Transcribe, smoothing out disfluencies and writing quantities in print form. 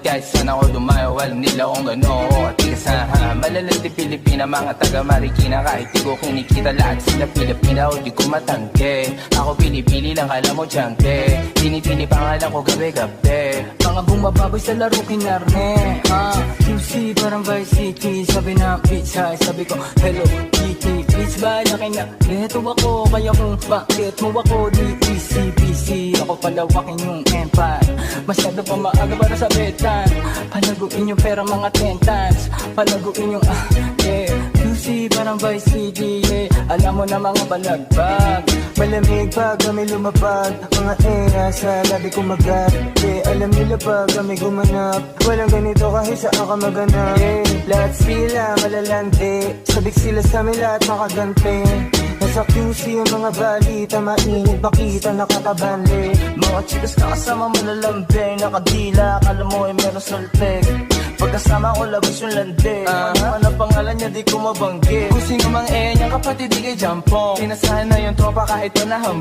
kahit saan ako dumayo, alam nila kung gano'n ako katigasahan. Malalandi Pilipina, mga taga Marikina, kahit di ko kinikita lahat sila Pilipina o di ko matangke. Ako pili-pili lang, kala mo tiyangke, tinitili pangalan ko gabi-gabi. Mga bumababoy sa laro kinarne QC parang Vice City, sabi na pizza, sabi ko hello Kitty, please ba laki na beto ako, kaya kung bakit mo ako di easy-peasy. Ako palawakin yung empire, masyado pa maaga para sa betan. Palaguin yung pera mga 10 times, palaguin yung yeah. QC parang Vice City, yeah. Alam mo na mga balagbag, Malamig pag kami lumapag, mga sa labi kumagat, yeah. Alam nila pag kami gumanap, walang ganito kahit saan ka maganap, yeah. Lahat sila malalandi, sabik sila sa amin lahat makagante. Nasa QC yung mga balita, mainit makita nakakabali. mga chikas na kasama malalambing, nakadila, akala mo ay meron salpeg. Pagkasama ko labas yung lande, ano man ang pangalan niya di ko mabanggit. Kung sino mang niyang kapatid di kay Jampong, sinasahan na yung tropa kahit panaham.